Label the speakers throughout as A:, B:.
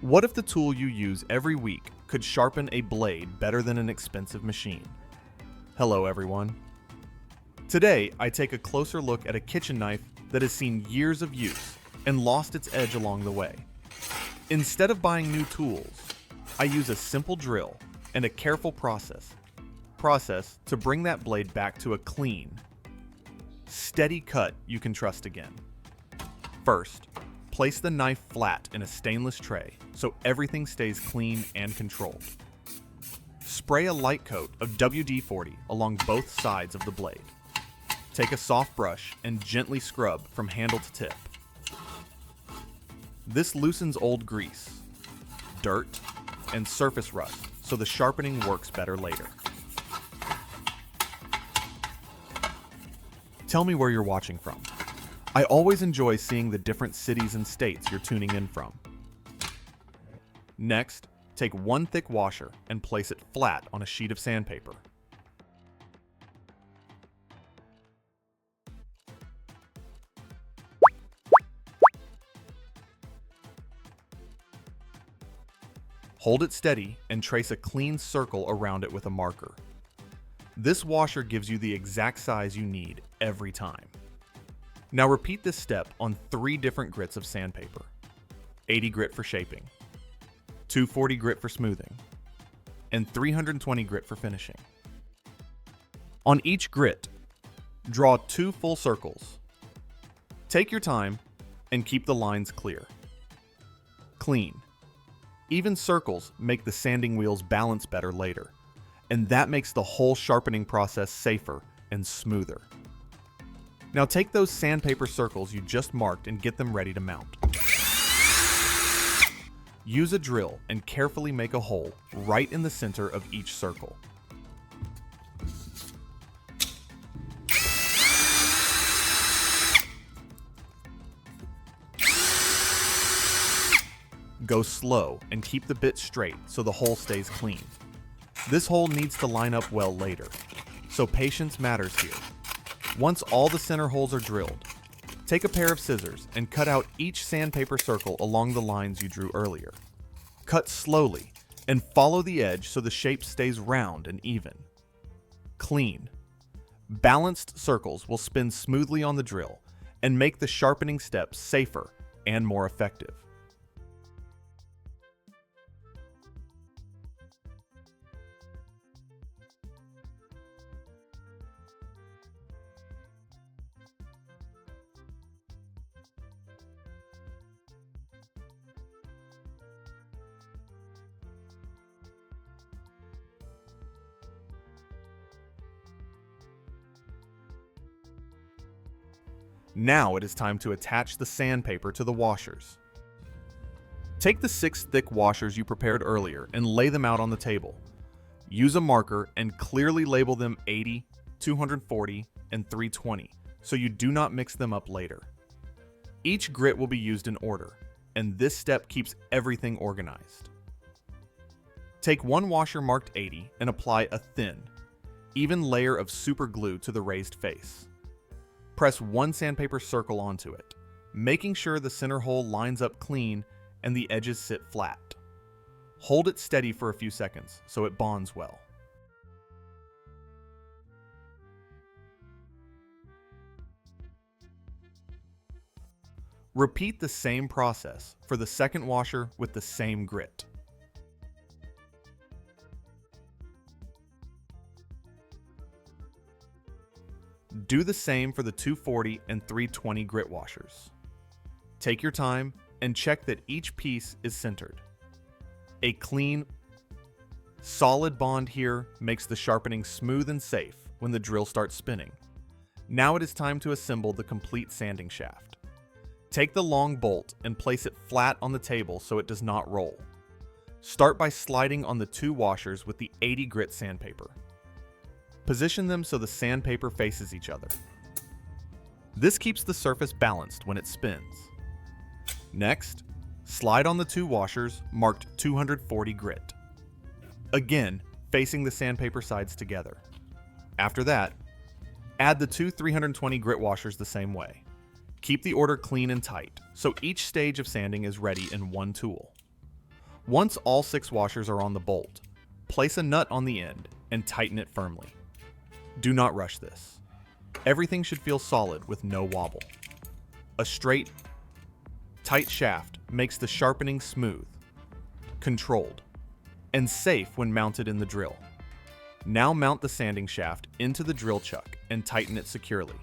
A: What if the tool you use every week could sharpen a blade better than an expensive machine? Hello everyone. Today, I take a closer look at a kitchen knife that has seen years of use and lost its edge along the way. Instead of buying new tools, I use a simple drill and a careful process to bring that blade back to a clean, steady cut you can trust again. First, place the knife flat in a stainless tray so everything stays clean and controlled. Spray a light coat of WD-40 along both sides of the blade. Take a soft brush and gently scrub from handle to tip. This loosens old grease, dirt, and surface rust so the sharpening works better later. Tell me where you're watching from. I always enjoy seeing the different cities and states you're tuning in from. Next, take one thick washer and place it flat on a sheet of sandpaper. Hold it steady and trace a clean circle around it with a marker. This washer gives you the exact size you need every time. Now repeat this step on 3 different grits of sandpaper. 80 grit for shaping, 240 grit for smoothing, and 320 grit for finishing. On each grit, draw 2 full circles. Take your time and keep the lines clear. Clean. Even circles make the sanding wheels balance better later, and that makes the whole sharpening process safer and smoother. Now take those sandpaper circles you just marked and get them ready to mount. Use a drill and carefully make a hole right in the center of each circle. Go slow and keep the bit straight so the hole stays clean. This hole needs to line up well later, so patience matters here. Once all the center holes are drilled, take a pair of scissors and cut out each sandpaper circle along the lines you drew earlier. Cut slowly and follow the edge so the shape stays round and even. Clean. Balanced circles will spin smoothly on the drill and make the sharpening steps safer and more effective. Now it is time to attach the sandpaper to the washers. Take the 6 thick washers you prepared earlier and lay them out on the table. Use a marker and clearly label them 80, 240, and 320 so you do not mix them up later. Each grit will be used in order, and this step keeps everything organized. Take one washer marked 80 and apply a thin, even layer of super glue to the raised face. Press one sandpaper circle onto it, making sure the center hole lines up clean and the edges sit flat. Hold it steady for a few seconds so it bonds well. Repeat the same process for the second washer with the same grit. Do the same for the 240 and 320 grit washers. Take your time and check that each piece is centered. A clean, solid bond here makes the sharpening smooth and safe when the drill starts spinning. Now it is time to assemble the complete sanding shaft. Take the long bolt and place it flat on the table so it does not roll. Start by sliding on the 2 washers with the 80 grit sandpaper. Position them so the sandpaper faces each other. This keeps the surface balanced when it spins. Next, slide on the 2 washers marked 240 grit. Again, facing the sandpaper sides together. After that, add the 2 320 grit washers the same way. Keep the order clean and tight, so each stage of sanding is ready in one tool. Once all 6 washers are on the bolt, place a nut on the end and tighten it firmly. Do not rush this. Everything should feel solid with no wobble. A straight, tight shaft makes the sharpening smooth, controlled, and safe when mounted in the drill. Now mount the sanding shaft into the drill chuck and tighten it securely.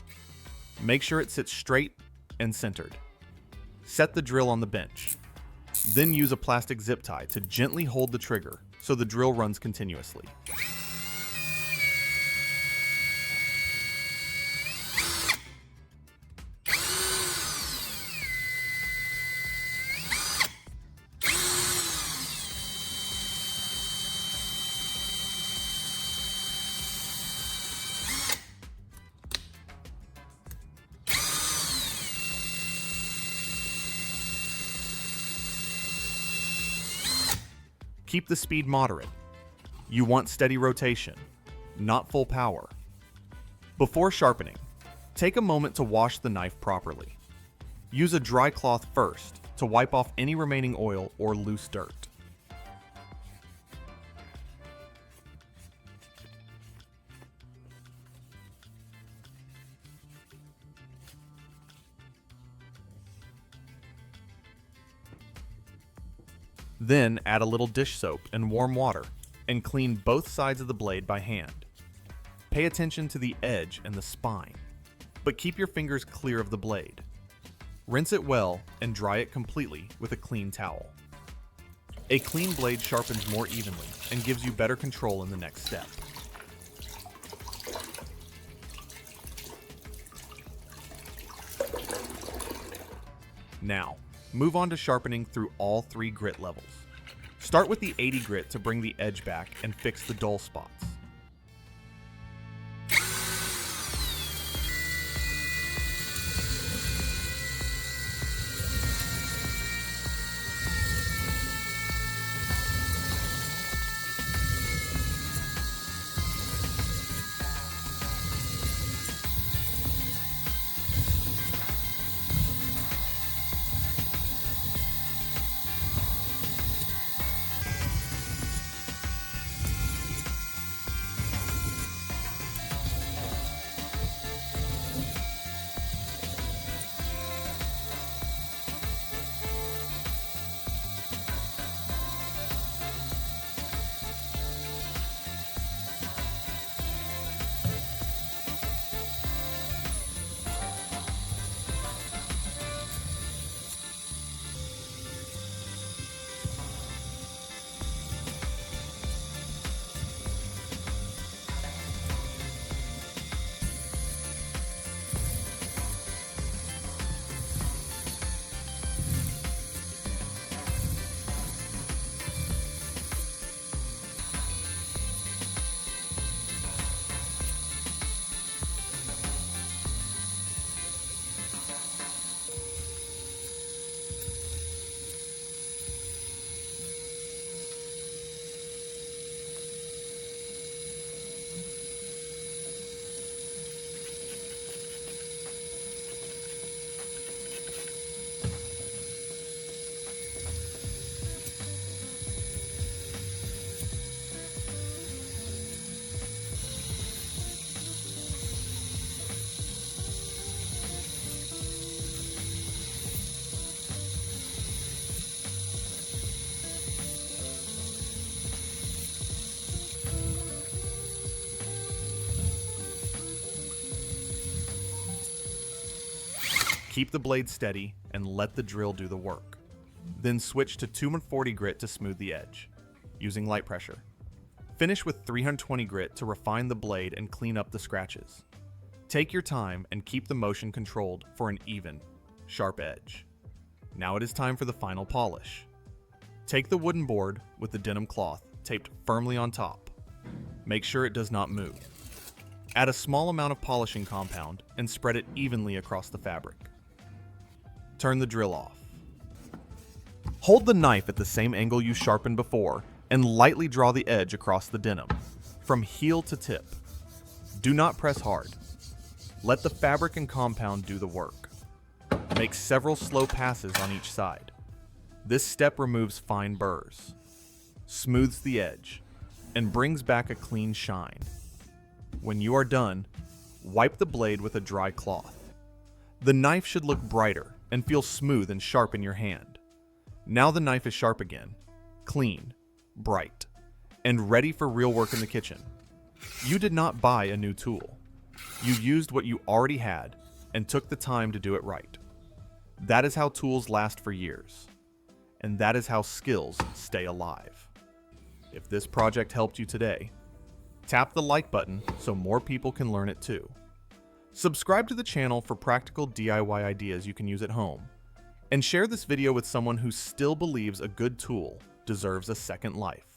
A: Make sure it sits straight and centered. Set the drill on the bench. Then use a plastic zip tie to gently hold the trigger so the drill runs continuously. Keep the speed moderate. You want steady rotation, not full power. Before sharpening, take a moment to wash the knife properly. Use a dry cloth first to wipe off any remaining oil or loose dirt. Then add a little dish soap and warm water and clean both sides of the blade by hand. Pay attention to the edge and the spine, but keep your fingers clear of the blade. Rinse it well and dry it completely with a clean towel. A clean blade sharpens more evenly and gives you better control in the next step. Now, move on to sharpening through all 3 grit levels. Start with the 80 grit to bring the edge back and fix the dull spots. Keep the blade steady and let the drill do the work. Then switch to 240 grit to smooth the edge, using light pressure. Finish with 320 grit to refine the blade and clean up the scratches. Take your time and keep the motion controlled for an even, sharp edge. Now it is time for the final polish. Take the wooden board with the denim cloth taped firmly on top. Make sure it does not move. Add a small amount of polishing compound and spread it evenly across the fabric. Turn the drill off. Hold the knife at the same angle you sharpened before and lightly draw the edge across the denim, from heel to tip. Do not press hard. Let the fabric and compound do the work. Make several slow passes on each side. This step removes fine burrs, smooths the edge, and brings back a clean shine. When you are done, wipe the blade with a dry cloth. The knife should look brighter and feel smooth and sharp in your hand. Now the knife is sharp again, clean, bright, and ready for real work in the kitchen. You did not buy a new tool. You used what you already had and took the time to do it right. That is how tools last for years. And that is how skills stay alive. If this project helped you today, tap the like button so more people can learn it too. Subscribe to the channel for practical DIY ideas you can use at home. And share this video with someone who still believes a good tool deserves a second life.